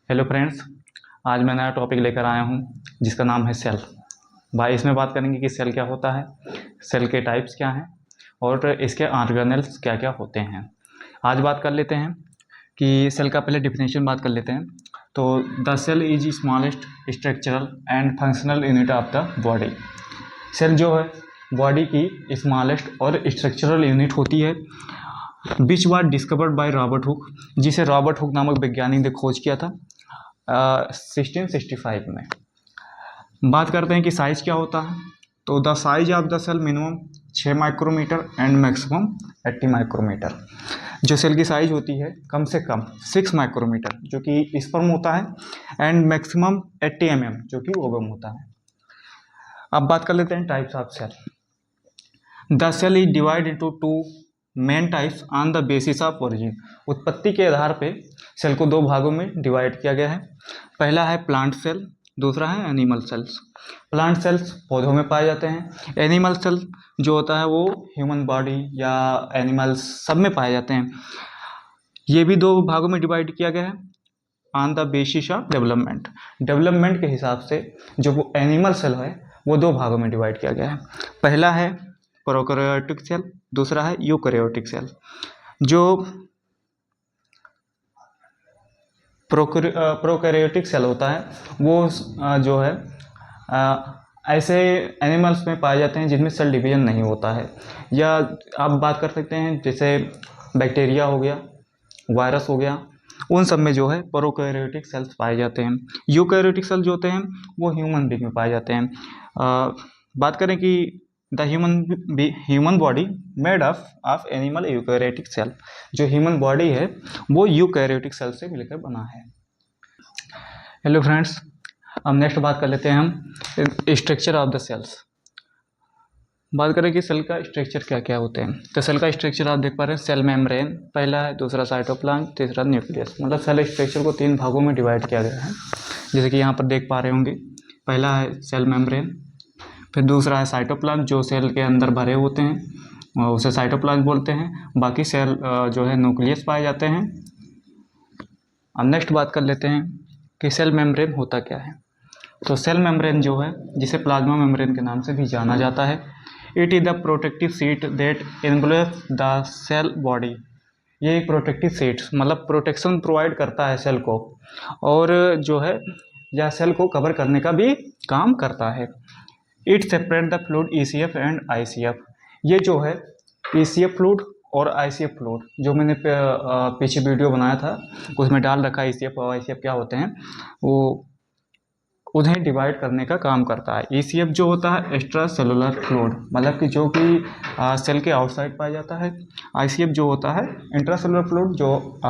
Hello friends, आज मैं नया टॉपिक लेकर आया हूँ जिसका नाम है सेल। भाई इसमें बात करेंगे कि सेल क्या होता है, सेल के टाइप्स क्या हैं और इसके ऑर्गेनेल्स क्या क्या होते हैं। आज बात कर लेते हैं कि सेल का पहले डिफिनेशन बात कर लेते हैं। तो the cell is smallest structural and functional unit of the body. Cell जो है बॉडी की स्मॉलेस्ट और स्ट्रक्चरल यूनिट होती है, which was discovered by Robert Hooke, जिसे रॉबर्ट हुक नामक वैज्ञानिक ने खोज किया था 1665 में। बात करते हैं कि साइज क्या होता है। तो the size of the cell minimum 6 micrometre and maximum 80 micrometre. जो सेल की साइज होती है कम से कम 6 माइक्रोमीटर जो कि स्पर्म होता है एंड मैक्सिमम 80 mm जो कि ओवम होता है। अब बात कर लेते हैं types of cell. The cell is divide into two main types on the basis of origin. उत्पत्ति के आधार पे सेल को दो भागों में डिवाइड किया गया है। पहला है प्लांट सेल, दूसरा है एनिमल सेल्स। प्लांट सेल्स पौधों में पाए जाते हैं। एनिमल सेल जो होता है वो ह्यूमन बॉडी या एनिमल्स सब में पाए जाते हैं। ये भी दो भागों में डिवाइड किया गया है on the basis of development. Development के हिसाब से जो वो एनिमल सेल है वो दो भागों में डिवाइड किया गया है। पहला है प्रोकैरियोटिक सेल, दूसरा है यूकैरियोटिक सेल। जो प्रोकैरियोटिक सेल होता है वो जो है ऐसे एनिमल्स में पाए जाते हैं जिनमें सेल डिवीजन नहीं होता है, या आप बात कर सकते हैं जैसे बैक्टीरिया हो गया, वायरस हो गया, उन सब में जो है प्रोकैरियोटिक सेल्स पाए जाते हैं। यूकैरियोटिक सेल जो होते हैं वो ह्यूमन बीइंग में पाए जाते हैं। बात करें कि the human body made of animal eukaryotic cell. जो ह्यूमन बॉडी है वो यूकैरियोटिक सेल से मिलकर बना है। हेलो फ्रेंड्स, अब नेक्स्ट बात कर लेते हैं हम स्ट्रक्चर ऑफ द सेल्स। बात करें कि सेल का स्ट्रक्चर क्या क्या होते हैं। तो सेल का स्ट्रक्चर आप देख पा रहे हैं, सेल मेम्ब्रेन पहला है, दूसरा साइटोप्लाज्म, तीसरा न्यूक्लियस। मतलब सेल स्ट्रक्चर को 3 भागों में डिवाइड किया गया है, जैसे कि यहाँ पर देख पा रहे होंगे। पहला है सेल मेम्ब्रेन, फिर दूसरा है साइटोप्लाज्म जो सेल के अंदर भरे होते हैं और उसे साइटोप्लाज्म बोलते हैं। बाकी सेल जो है न्यूक्लियस पाए जाते हैं। अब नेक्स्ट बात कर लेते हैं कि सेल मेम्ब्रेन होता क्या है। तो सेल मेम्ब्रेन जो है जिसे प्लाज्मा मेम्ब्रेन के नाम से भी जाना जाता है, it is the protective sheet that envelops the cell body. ये एक प्रोटेक्टिव शीट मतलब प्रोटेक्शन प्रोवाइड करता है सेल को, और जो है या सेल को कवर करने का भी काम करता है। It separate the fluid ECF and ICF। ये जो है ECF फ्लूइड और ICF फ्लूइड जो मैंने पीछे वीडियो बनाया था उसमें डाल रखा है। ECF और ICF क्या होते हैं, वो उन्हें डिवाइड करने का काम करता है। ECF जो होता है एक्स्ट्रा सेलुलर फ्लूइड, मतलब कि जो कि सेल के आउटसाइड पाया जाता है। ICF जो होता है इंट्रा सेलुलर फ्लूइड जो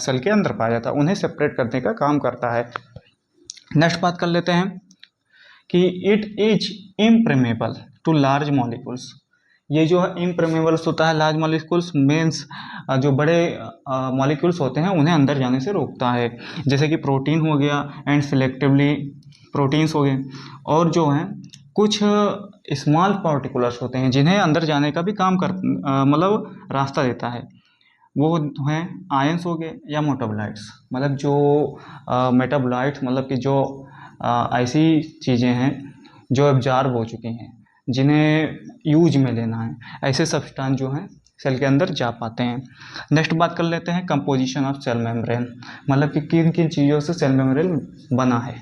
सेल के अंदर पाया जाता है, उन्हें सेपरेट करने का काम करता है। नेक्स्ट बात कर लेते हैं कि it is impermeable to large molecules. ये जो है इम्प्रेमेबल्स होता है लार्ज मॉलिक्यूल्स, मीन्स जो बड़े मॉलिक्यूल्स होते हैं उन्हें अंदर जाने से रोकता है, जैसे कि प्रोटीन हो गया एंड सिलेक्टिवली प्रोटीन्स हो गए। और जो हैं कुछ स्मॉल पार्टिकुलर्स होते हैं जिन्हें अंदर जाने का भी काम कर मतलब रास्ता देता है। वो हैं आयंस हो गए या मेटाबोलाइट्स। मतलब जो मेटाबोलाइट्स मतलब कि जो ऐसी चीज़ें हैं जो एब्जॉर्ब हो चुकी हैं जिन्हें यूज में लेना है, ऐसे सब्सटेंस जो हैं सेल के अंदर जा पाते हैं। नेक्स्ट बात कर लेते हैं कंपोजिशन ऑफ सेल मेम्ब्रेन, मतलब कि किन किन चीज़ों से सेल मेम्ब्रेन बना है।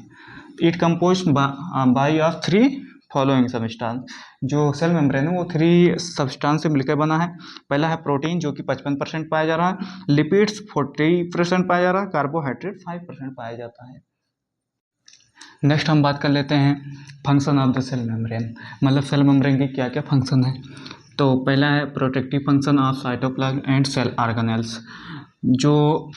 It compose bye of 3 following substance. जो सेल मेम्ब्रेन है वो 3 सब्सटेंस से मिलकर बना है। पहला है प्रोटीन जो कि 55% पाया जा रहा है, लिपिड्स 40% पाया जा रहा है, कार्बोहाइड्रेट 5% पाया जाता है। नेक्स्ट हम बात कर लेते हैं function of the cell membrane, मतलब सेल मेम्ब्रेन के क्या क्या फंक्शन है। तो पहला है protective function of cytoplasm and cell organelles. जो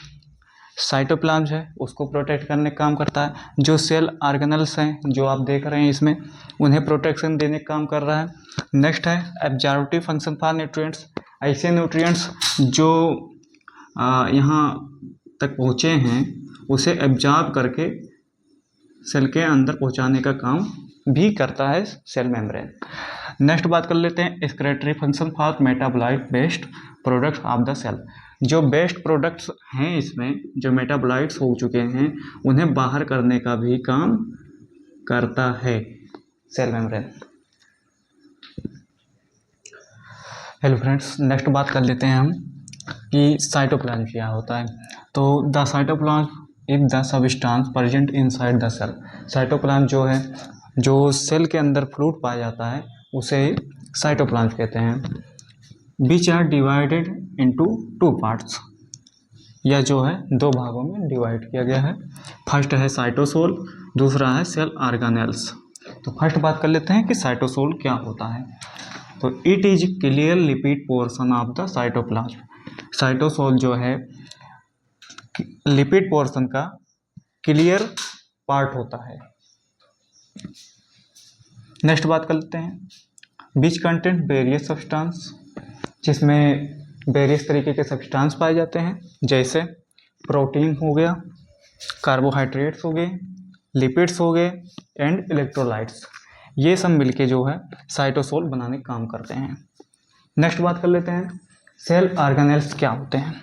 साइटोप्लाज्म है उसको प्रोटेक्ट करने का काम करता है। जो सेल ऑर्गेनेल्स हैं जो आप देख रहे हैं इसमें, उन्हें प्रोटेक्शन देने का काम कर रहा है। नेक्स्ट है एब्जॉर्प्टिव फंक्शन फॉर न्यूट्रिएंट्स। ऐसे न्यूट्रिएंट्स जो यहाँ तक पहुँचे हैं उसे एब्जॉर्ब करके सेल के अंदर पहुँचाने का काम भी करता है सेल मेम्ब्रेन। नेक्स्ट बात कर लेते हैं excretory function for metabolite based products of the cell. जो बेस्ट प्रोडक्ट्स हैं इसमें, जो मेटाबोलाइट्स हो चुके हैं, उन्हें बाहर करने का भी काम करता है cell membrane. Hello friends, next बात कर लेते हैं हम कि साइटोप्लाज्म क्या होता है। तो the cytoplasm is the substance present inside the cell. Cytoplasm जो है, जो सेल के अंदर फ्लूइड पाया जाता है, उसे साइटोप्लाज्म कहते हैं। Which are divided into 2 parts, यह जो है 2 भागों में डिवाइड किया गया है। फर्स्ट है साइटोसोल, दूसरा है सेल ऑर्गेनेल्स। तो फर्स्ट बात कर लेते हैं कि साइटोसोल क्या होता है। तो it is clear lipid portion of the cytoplasm. Cytosol जो है लिपिड पोर्शन का क्लियर पार्ट होता है। नेक्स्ट बात कर लेते हैं विच कंटेंट वेरियस सब्सटेंस, जिसमें वेरियस तरीके के सब्सटेंस पाए जाते हैं, जैसे प्रोटीन हो गया, कार्बोहाइड्रेट्स हो गए, लिपिड्स हो गए एंड इलेक्ट्रोलाइट्स। ये सब मिलके जो है साइटोसोल बनाने का काम करते हैं। नेक्स्ट बात कर लेते हैं सेल ऑर्गेनेल्स क्या होते हैं।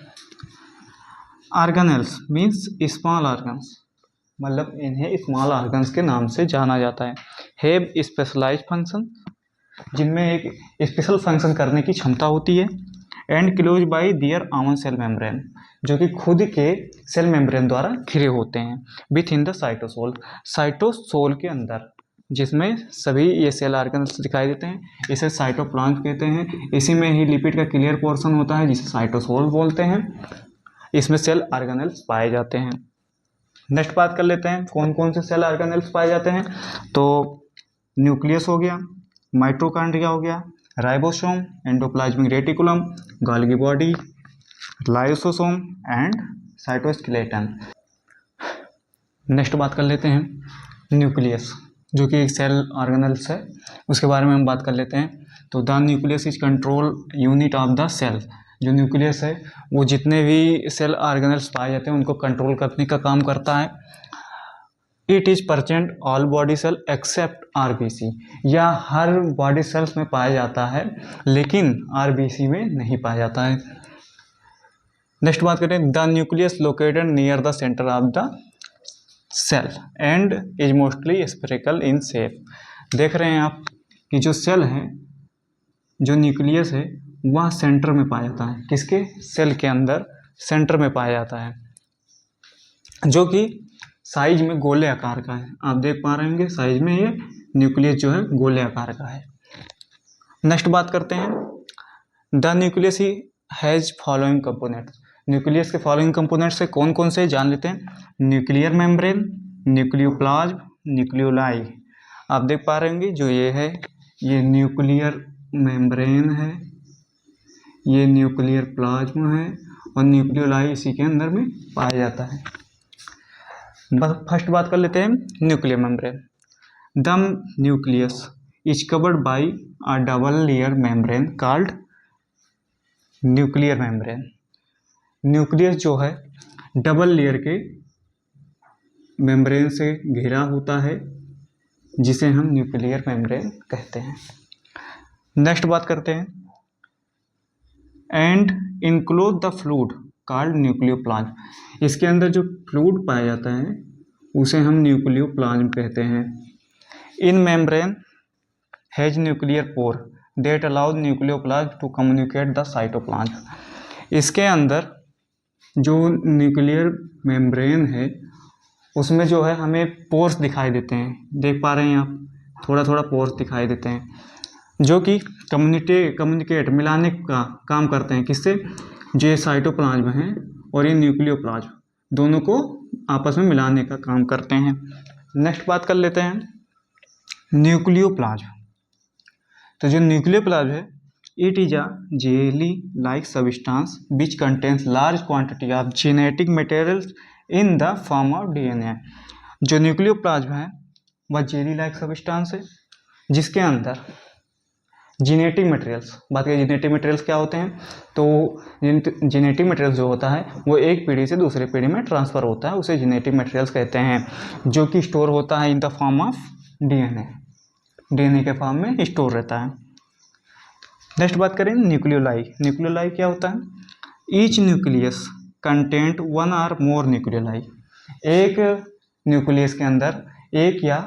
ऑर्गेनेल्स मीन्स स्मॉल ऑर्गन्स, मतलब इन्हें स्मॉल ऑर्गन्स के नाम से जाना जाता है। हैव स्पेशलाइज्ड फंक्शन, जिनमें एक स्पेशल फंक्शन करने की क्षमता होती है। And close by their own cell membrane, जो कि खुद के सेल मेम्ब्रेन द्वारा घिरे होते हैं with in the cytosol. Cytosol के अंदर, जिसमें सभी ये सेल ऑर्गेनेल्स दिखाई देते हैं, इसे साइटोप्लाज्म कहते हैं। इसी में ही लिपिड का क्लियर पोर्शन होता है, जिसे साइटोसोल बोलते हैं। इसमें सेल ऑर्गेनेल्स पाए जाते हैं। नेक्स्ट बात कर लेते हैं कौन कौन से सेल ऑर्गेनेल्स पाए जाते हैं। तो न्यूक्लियस हो गया, माइटोकॉन्ड्रिया हो गया, ribosome, endoplasmic reticulum, Golgi body, lysosome and cytoskeleton. Next बात कर लेते हैं न्यूक्लियस, जो कि एक सेल ऑर्गेनेल्स है, उसके बारे में हम बात कर लेते हैं। तो the nucleus is control unit of the cell. जो न्यूक्लियस है वो जितने भी सेल ऑर्गेनेल्स पाए जाते हैं उनको कंट्रोल करने का काम करता है। It is present all body cell except RBC, या हर बॉडी सेल्स में पाया जाता है लेकिन आरबीसी में नहीं पाया जाता है। नेक्स्ट बात करें the nucleus located near the centre of the cell and is mostly spherical in shape. देख रहे हैं आप कि जो सेल है, जो न्यूक्लियस है, वह सेंटर में पाया जाता है। किसके? सेल के अंदर सेंटर में पाया जाता है, जो कि साइज में गोले आकार का है। आप देख पा रहे होंगे साइज में ये न्यूक्लियस जो है गोले आकार का है। नेक्स्ट बात करते हैं the nucleus he has following components. Nucleus के फॉलोइंग कंपोनेंट्स से कौन कौन से जान लेते हैं। Nuclear membrane, nucleoplasm, nucleoli. आप देख पा रहे होंगे जो ये है, ये न्यूक्लियर मेम्ब्रेन है, ये न्यूक्लियर प्लाज्म है और न्यूक्लियोलाई इसी के अंदर में पाया जाता है। बस फर्स्ट बात कर लेते हैं nuclear membrane. The nucleus is covered by a double layer membrane called nuclear membrane. Nucleus जो है डबल लेयर के मेम्ब्रेन से घिरा होता है, जिसे हम न्यूक्लियर मेम्ब्रेन कहते हैं। नेक्स्ट बात करते हैं and enclose the fluid called nucleoplasm. इसके अंदर जो फ्लूइड पाया जाता है उसे हम न्यूक्लियोप्लाज्म कहते हैं। इन membrane has nuclear pore that allows nucleoplasm to communicate the cytoplasm. इसके अंदर जो न्यूक्लियर मेम्ब्रेन है उसमें जो है हमें पोर्स दिखाई देते हैं। देख पा रहे हैं आप, थोड़ा थोड़ा पोर्स दिखाई देते हैं, जो कि कम्युनिकेट मिलाने का काम करते हैं। किससे? जो ये साइटोप्लाज्म हैं और ये न्यूक्लियोप्लाज्म, दोनों को आपस में मिलाने का काम करते हैं। नेक्स्ट बात कर लेते हैं न्यूक्लियोप्लाज्म। तो जो न्यूक्लियोप्लाज्म है, it is a jelly like substance which contains large quantity of genetic materials in the form of DNA. जो न्यूक्लियोप्लाज्म है वह जेली लाइक सब्सटेंस है जिसके अंदर जेनेटिक मटेरियल्स, बात करें जेनेटिक मटेरियल्स क्या होते हैं, तो जेनेटिक मटेरियल्स जो होता है वो एक पीढ़ी से दूसरे पीढ़ी में ट्रांसफ़र होता है, उसे जेनेटिक मटेरियल्स कहते हैं, जो कि स्टोर होता है in the form of DNA. DNA के फॉर्म में स्टोर रहता है। नेक्स्ट बात करें न्यूक्लियोलाई। न्यूक्लियोलाई क्या होता है? Each nucleus content one or more nucleoli. एक न्यूक्लियस के अंदर एक या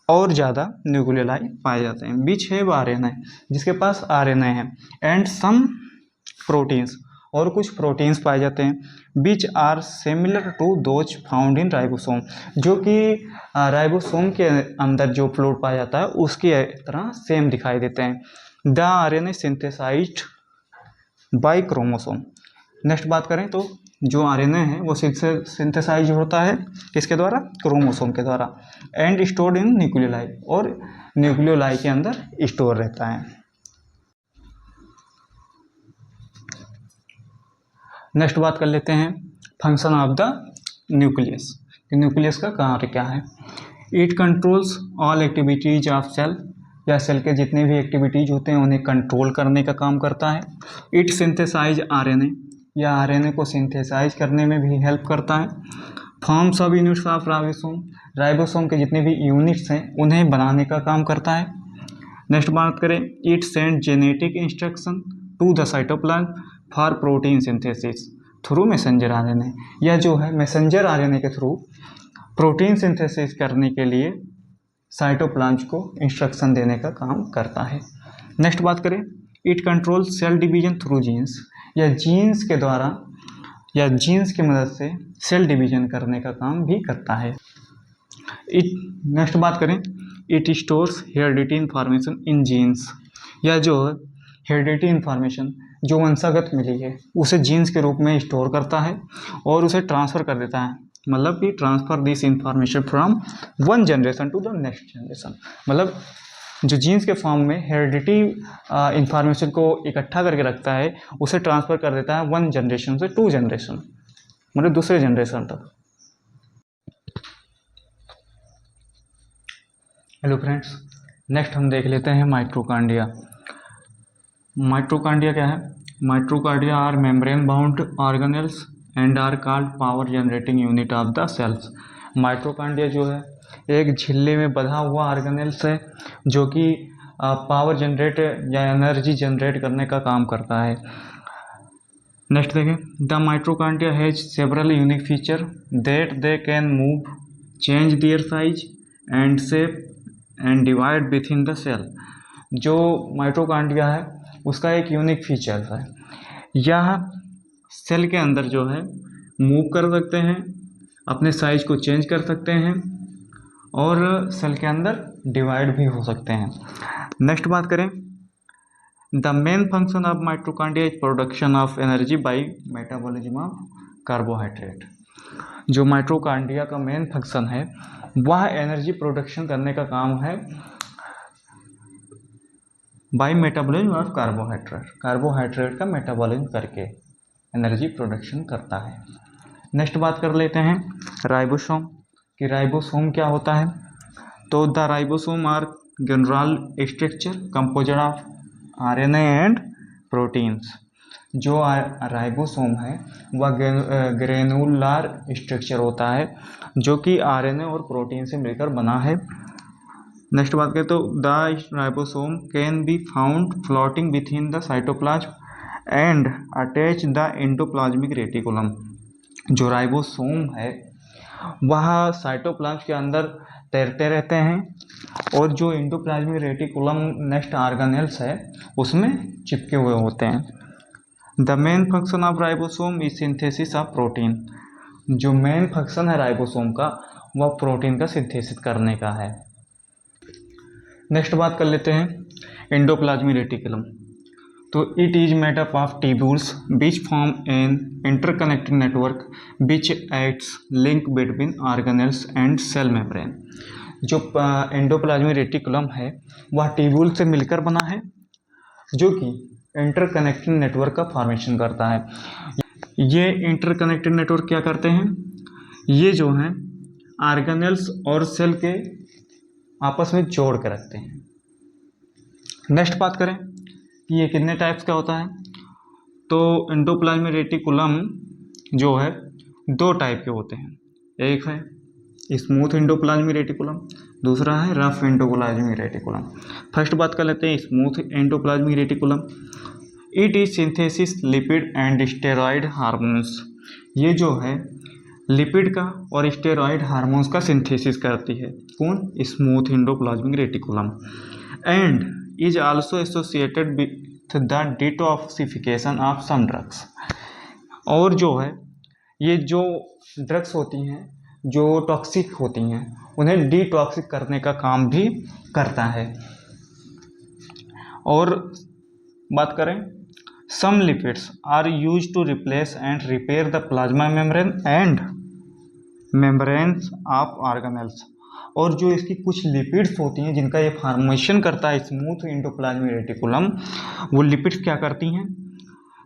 और ज़्यादा न्यूक्लियोलाई पाए जाते हैं। बीच है RNA, जिसके पास RNA है, एंड सम प्रोटीन्स, और कुछ प्रोटीन्स पाए जाते हैं। बीच are similar to those found in ribosome, जो कि राइबोसोम के अंदर जो फ्लूइड पाया जाता है उसकी तरह सेम दिखाई देते हैं। The RNA synthesised by chromosome. Next बात करें तो जो RNA है वो सिंथेसाइज होता है किसके द्वारा? क्रोमोसोम के द्वारा, एंड स्टोर्ड इन न्यूक्लियोलाई, और न्यूक्लियोलाई के अंदर स्टोर रहता है। नेक्स्ट बात कर लेते हैं function of the nucleus. Nucleus का कार्य क्या है? It controls all activities of cell, या सेल के जितने भी एक्टिविटीज होते हैं उन्हें कंट्रोल करने का काम करता है। इट सिंथेसाइज RNA, या RNA को सिंथेसाइज करने में भी हेल्प करता है। Forms of units of ribosome, ribosome के जितने भी यूनिट्स हैं उन्हें बनाने का काम करता है। नेक्स्ट बात करें, it send genetic instruction to the cytoplasm for protein synthesis through messenger RNA, या जो है मैसेंजर RNA के थ्रू प्रोटीन सिंथेसिस करने के लिए साइटोप्लाज्म को इंस्ट्रक्शन देने का काम करता है। नेक्स्ट बात करें, it control cell division through genes, या जीन्स के द्वारा या जीन्स की मदद से सेल डिवीजन करने का काम भी करता है। नेक्स्ट बात करें, it stores heredity information in genes, या जो हेरिडिटी इंफॉर्मेशन जो वंशागत मिली है उसे जीन्स के रूप में स्टोर करता है और उसे ट्रांसफ़र कर देता है। मतलब कि transfer this information from one generation to the next generation, मतलब जो जीन्स के फॉर्म में हेरिडिटी इंफॉर्मेशन को इकट्ठा करके रखता है उसे ट्रांसफ़र कर देता है वन जनरेशन से टू जनरेशन, मतलब दूसरे जनरेशन तक। हेलो फ्रेंड्स, नेक्स्ट हम देख लेते हैं माइटोकॉन्ड्रिया। माइटोकॉन्ड्रिया क्या है? Mitochondria are membrane bound organelles and are called power generating unit of the cells. Mitochondria जो है एक झिल्ली में बंधा हुआ ऑर्गेनेल्स है जो कि पावर जनरेट या एनर्जी जनरेट करने का काम करता है। नेक्स्ट देखें, the mitochondria has several unique feature that they can move, change their size and shape and divide within the cell. जो माइटोकॉन्ड्रिया है उसका एक यूनिक फीचर है, यह सेल के अंदर जो है मूव कर सकते हैं, अपने साइज को चेंज कर सकते हैं और सेल के अंदर डिवाइड भी हो सकते हैं। नेक्स्ट बात करें, the main function of mitochondria is production of energy by metabolism of carbohydrate. जो माइटोकॉन्ड्रिया का मेन फंक्शन है वह एनर्जी प्रोडक्शन करने का काम है by metabolism of carbohydrate, carbohydrate का मेटाबॉलिज्म करके एनर्जी प्रोडक्शन करता है। नेक्स्ट बात कर लेते हैं राइबोसोम कि राइबोसोम क्या होता है। तो the ribosome are granular structure composed of RNA and proteins. जो राइबोसोम है वह ग्रेनुलर स्ट्रक्चर होता है जो कि RNA और प्रोटीन से मिलकर बना है। नेक्स्ट बात करें तो the ribosome can be found floating with in the cytoplasm and attach the endoplasmic reticulum. जो राइबोसोम है वह साइटोप्लाज्म के अंदर तैरते रहते हैं और जो एंडोप्लाज्मिक रेटिकुलम नेक्स्ट ऑर्गेनेल्स है उसमें चिपके हुए होते हैं। The main function of ribosome is synthesis of protein. जो मेन फंक्शन है राइबोसोम का वह प्रोटीन का सिंथेसिस करने का है। नेक्स्ट बात कर लेते हैं एंडोप्लाज्मिक रेटिकुलम। तो it is made up of tubules which form an interconnected network which acts link between organelles and cell membrane. जो एंडोप्लाज्मिक रेटिकुलम है वह ट्यूब्यूल से मिलकर बना है जो कि इंटरकनेक्टेड नेटवर्क का फॉर्मेशन करता है। ये इंटरकनेक्टेड नेटवर्क क्या करते हैं? ये जो हैं ऑर्गेनेल्स और सेल के आपस में जोड़ के रखते हैं। नेक्स्ट बात करें कि ये कितने टाइप्स का होता है। तो एंडोप्लाज्मिक रेटिकुलम जो है दो टाइप के होते हैं, एक है स्मूथ एंडोप्लाज्मिक रेटिकुलम, दूसरा है रफ एंडोप्लाज्मिक रेटिकुलम। फर्स्ट बात कर लेते हैं smooth endoplasmic reticulum. It is synthesis lipid and steroid hormones. ये जो है लिपिड का और स्टेरॉयड हार्मोन्स का सिंथेसिस करती है। कौन? Smooth endoplasmic reticulum. And is also associated with the detoxification of some drugs. और जो है ये जो ड्रग्स होती हैं जो टॉक्सिक होती हैं उन्हें डिटॉक्सिक करने का काम भी करता है। और बात करें, some lipids are use to replace and repair the plasma membrane and membranes of organelles. और जो इसकी कुछ लिपिड्स होती हैं जिनका ये फॉर्मेशन करता है स्मूथ एंडोप्लाज्मिक रेटिकुलम, वो लिपिड्स क्या करती हैं?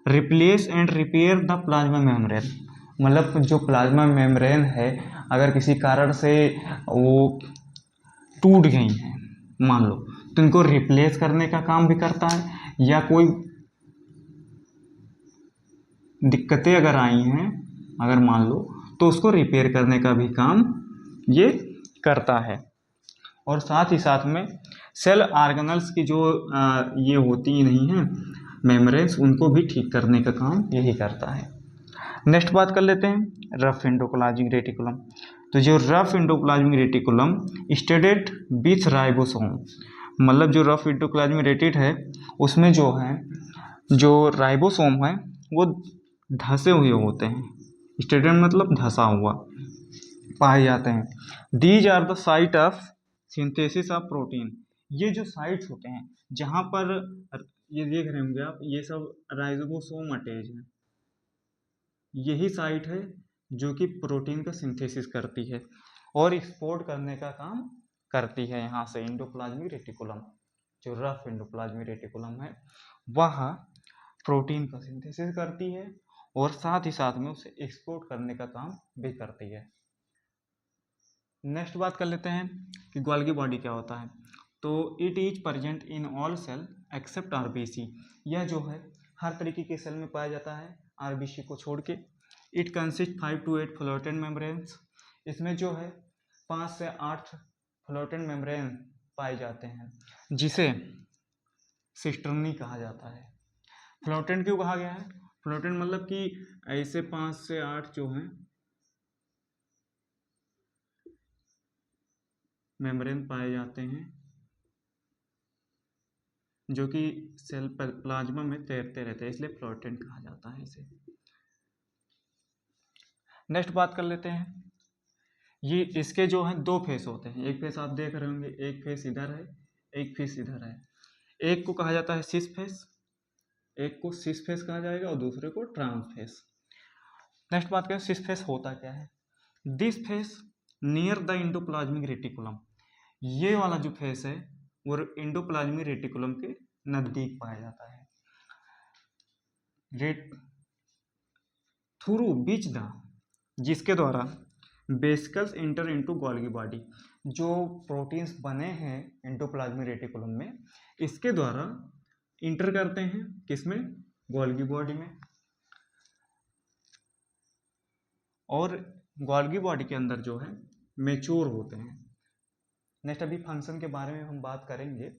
Replace and repair the plasma membrane. मतलब जो प्लाज्मा मेम्ब्रेन है अगर किसी कारण से वो टूट गई हैं मान लो, तो इनको रिप्लेस करने का काम भी करता है, या कोई दिक्कतें अगर आई हैं अगर मान लो, तो उसको रिपेयर करने का भी काम ये करता है। और साथ ही साथ में सेल ऑर्गेनल्स की जो ये होती नहीं हैं मेम्ब्रेन्स, उनको भी ठीक करने का काम यही करता है। नेक्स्ट बात कर लेते हैं रफ एंडोप्लाज्मिक रेटिकुलम। तो जो rough endoplasmic reticulum studded with ribosome, मतलब जो रफ एंडोप्लाज्मिक रेटिड है उसमें जो है जो राइबोसोम है वो धसे हुए होते हैं। स्टेडेड मतलब धसा हुआ पाए जाते हैं। These are the site of synthesis of protein. ये जो साइट्स होते हैं जहाँ पर ये देख रहे होंगे आप, ये सब राइबोसोम अटैच है, यही साइट है जो कि प्रोटीन का सिंथेसिस करती है और एक्सपोर्ट करने का काम करती है। यहाँ से एंडोप्लाज्मिक रेटिकुलम, जो रफ एंडोप्लाज्मिक रेटिकुलम है वह प्रोटीन का सिंथेसिस करती है और साथ ही साथ में उसे एक्सपोर्ट करने का काम भी करती है। नेक्स्ट बात कर लेते हैं कि गोल्गी बॉडी क्या होता है। तो it is present in all cell except RBC. यह जो है हर तरीके के सेल में पाया जाता है आरबीसी को छोड़ के। It consist 5 to 8 flattened membranes. इसमें जो है 5 से 8 फ्लोटेंट मेम्ब्रेन पाए जाते हैं जिसे सिस्टर्नी कहा जाता है। फ्लोटेंट क्यों कहा गया है? फ्लोटेंट मतलब कि ऐसे 5 से 8 जो हैं मेम्ब्रेन पाए जाते हैं जो कि सेल प्लाज्मा में तैरते रहते हैं, इसलिए फ्लोटेंट कहा जाता है इसे। नेक्स्ट बात कर लेते हैं, ये इसके जो है दो फेस होते हैं। एक फेस आप देख रहे होंगे, एक फेस इधर है, एक फेस इधर है। एक को कहा जाता है सिस फेस, एक को सिस फेस कहा जाएगा और दूसरे को ट्रांस फेस। नेक्स्ट बात करें सिस फेस होता क्या है। This face near the endoplasmic reticulum. ये वाला जो फेस है वो एंडोप्लाज्मिक रेटिकुलम के नजदीक पाया जाता है। रेट थ्रू बीच द, जिसके द्वारा vesicles inter into Golgi body. जो प्रोटीन्स बने हैं एंडोप्लाज्मिक रेटिकुलम में, इसके द्वारा इंटर करते हैं किसमें? गोल्गी बॉडी में। और गोल्गी बॉडी के अंदर जो है मैच्योर होते हैं। नेक्स्ट अभी फंक्शन के बारे में हम बात करेंगे,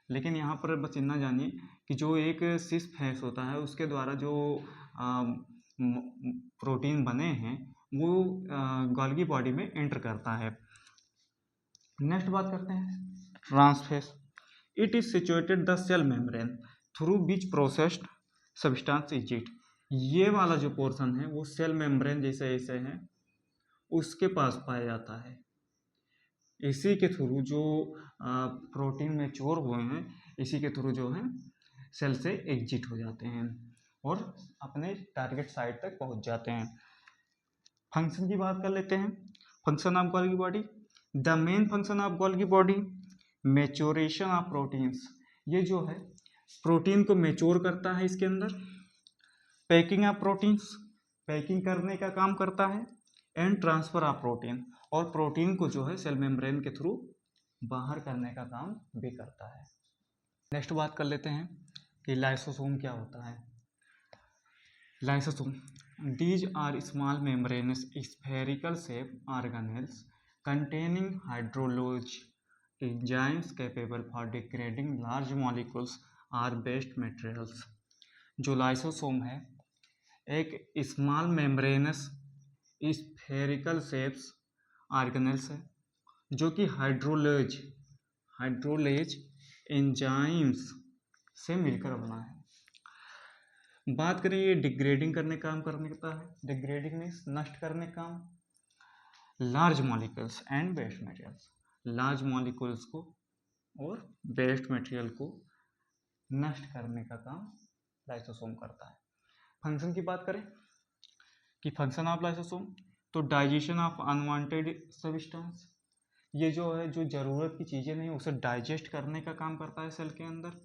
लेकिन यहाँ पर बस इतना जानिए कि जो एक सिस फेस होता है उसके द्वारा जो प्रोटीन बने हैं वो गोल्गी बॉडी में एंटर करता है। नेक्स्ट बात करते हैं ट्रांसफेस। It is situated the cell membrane through which processed substance is it. ये वाला जो पोर्शन है वो सेल मेम्ब्रेन जैसे ऐसे है उसके पास पाया जाता है। इसी के थ्रू जो प्रोटीन मैच्योर हुए हैं इसी के थ्रू जो है सेल से एग्जिट हो जाते हैं और अपने टारगेट साइट तक पहुंच जाते हैं। फंक्शन की बात कर लेते हैं। Function of Golgi body. The main function of Golgi body maturation of proteins. ये जो है प्रोटीन को मैच्योर करता है इसके अंदर। पैकिंग ऑफ प्रोटीन्स, पैकिंग करने का काम करता है। एंड ट्रांसफर ऑफ प्रोटीन, और प्रोटीन को जो है सेल मेम्ब्रेन के थ्रू बाहर करने का काम भी करता है। नेक्स्ट बात कर लेते हैं कि लाइसोसोम क्या होता है। Lysosome, these are small membranous spherical shaped organelles containing hydrolyzed enzymes capable for degrading large molecules or waste materials. जो लाइसोसोम है एक small membranes spherical shapes organelles है जो कि हाइड्रोलेज एंजाइम्स से मिलकर बना है। बात करें ये डिग्रेडिंग करने काम करता है, डिग्रेडिंग मीन्स नष्ट करने काम। Large molecules and waste materials, large molecules को और वेस्ट मटेरियल को नष्ट करने का काम लाइसोसोम करता है। फंक्शन की बात करें कि फंक्शन ऑफ लाइसोसोम, तो डाइजेशन ऑफ अनवांटेड सब्सटेंस, ये जो है जो ज़रूरत की चीज़ें नहीं उसे डाइजेस्ट करने का काम करता है सेल के अंदर।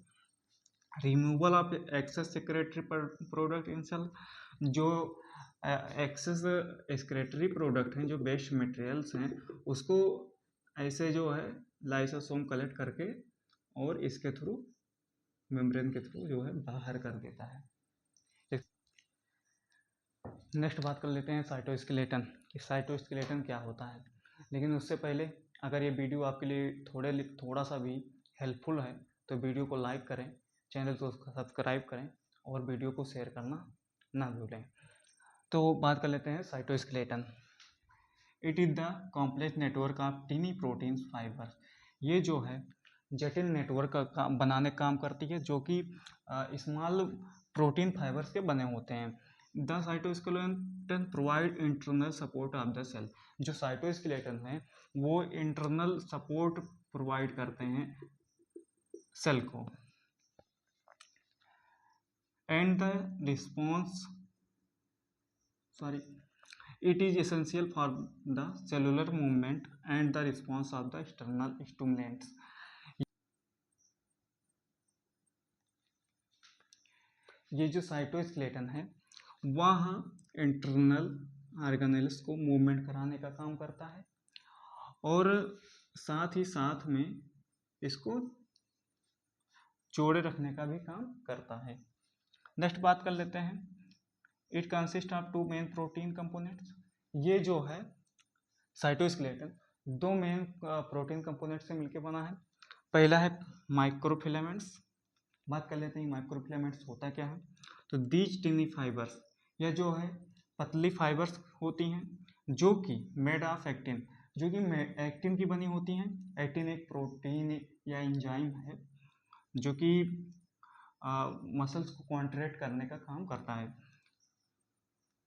Removal of excess secretory product in cell, जो एक्सेस एक्सक्रेटरी प्रोडक्ट हैं जो वेस्ट मटेरियल्स हैं उसको ऐसे जो है लाइसोसोम कलेक्ट करके और इसके थ्रू मेम्ब्रेन के थ्रू जो है बाहर कर देता है। नेक्स्ट बात कर लेते हैं साइटोस्केलेटन कि साइटोस्केलेटन क्या होता है। लेकिन उससे पहले अगर ये वीडियो आपके लिए थोड़ा सा भी हेल्पफुल है तो वीडियो को लाइक करें, चैनल को सब्सक्राइब करें और वीडियो को शेयर करना ना भूलें। तो बात कर लेते हैं cytoskeleton. It is the complex network of tiny protein fibre, ये जो है जटिल नेटवर्क का बनाने काम करती है जो कि स्मॉल प्रोटीन फाइबर्स के बने होते हैं। The cytoskeleton provide internal support of the cell, जो साइटोस्केलेटन है वो इंटरनल सपोर्ट प्रोवाइड करते हैं सेल को। And the response it is essential for the cellular movement and the response of the external stimulants। ये जो साइटोस्केलेटन है वह इंटरनल ऑर्गेनेल्स को मूवमेंट कराने का काम करता है और साथ ही साथ में इसको जोड़े रखने का भी काम करता है। नेक्स्ट बात कर लेते हैं, it consist of two main protein components, ये जो है साइटोस्केलेटन दो मेन प्रोटीन कंपोनेंट से मिलकर बना है। पहला है माइक्रोफिलामेंट्स। बात कर लेते हैं माइक्रोफिलामेंट्स होता क्या है, तो दीज टिनी फाइबर्स, यह जो है पतली फाइबर्स होती हैं जो कि मेड ऑफ एक्टिन, जो कि एक्टिन की बनी होती हैं। एक्टिन एक प्रोटीन या एंजाइम है जो कि मसल्स को कॉन्ट्रैक्ट करने का काम करता है।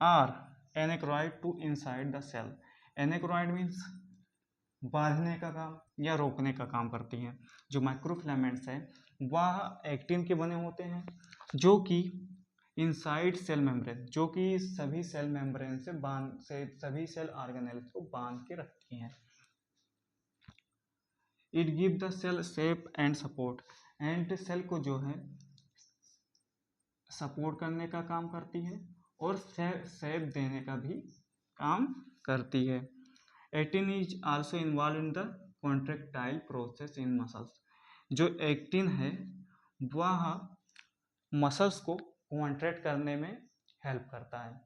Are anchored to inside the cell, anchored means बांधने का काम या रोकने का काम करती हैं। जो माइक्रोफिलामेंट्स हैं वह एक्टिन के बने होते हैं जो कि इनसाइड सेल मेम्ब्रेन, जो कि सभी सेल मेम्ब्रेन से सभी सेल ऑर्गेनेल्स को बांध के रखती हैं। It give the cell shape and support, and cell को जो है सपोर्ट करने का काम करती है और शेप देने का भी काम करती है। Actin is also involve in the contractile process in muscles, जो एक्टिन है वह मसल्स को कॉन्ट्रैक्ट करने में हेल्प करता है।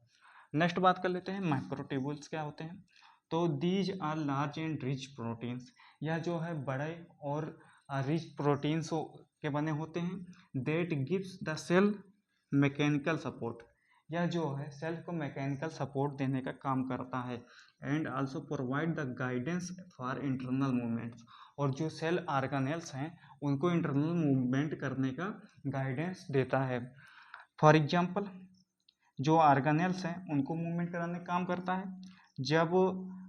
नेक्स्ट बात कर लेते हैं माइक्रोट्यूब्यूल्स क्या होते हैं, तो these are large and rich proteins, यह जो है बड़े और रिच प्रोटीन्स के बने होते हैं। That gives the cell mechanical support, यह जो है सेल को मैकेनिकल सपोर्ट देने का काम करता है। And also provide the guidance for internal movements, और जो सेल ऑर्गेनेल्स हैं उनको इंटरनल मूवमेंट करने का गाइडेंस देता है। फॉर एग्जांपल जो ऑर्गेनेल्स हैं उनको मूवमेंट कराने का काम करता है जब,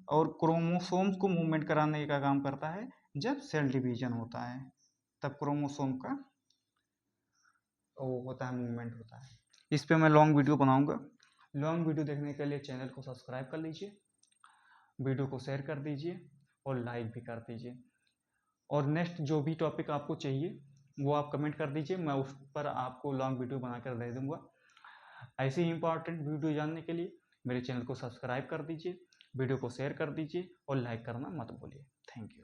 और क्रोमोसोम्स को मूवमेंट कराने का काम करता है जब सेल डिवीजन होता है, तब क्रोमोसोम का वो होता है मूवमेंट होता है। इस पे मैं लॉन्ग वीडियो बनाऊंगा। लॉन्ग वीडियो देखने के लिए चैनल को सब्सक्राइब कर लीजिए, वीडियो को शेयर कर दीजिए और लाइक भी कर दीजिए। और नेक्स्ट जो भी टॉपिक आपको चाहिए वो आप कमेंट कर दीजिए, मैं उस पर आपको लॉन्ग वीडियो बनाकर दे दूंगा। ऐसे ही इंपॉर्टेंट वीडियो जानने के लिए मेरे चैनल को सब्सक्राइब कर दीजिए, वीडियो को शेयर कर दीजिए और लाइक करना मत भूलिए। Thank you.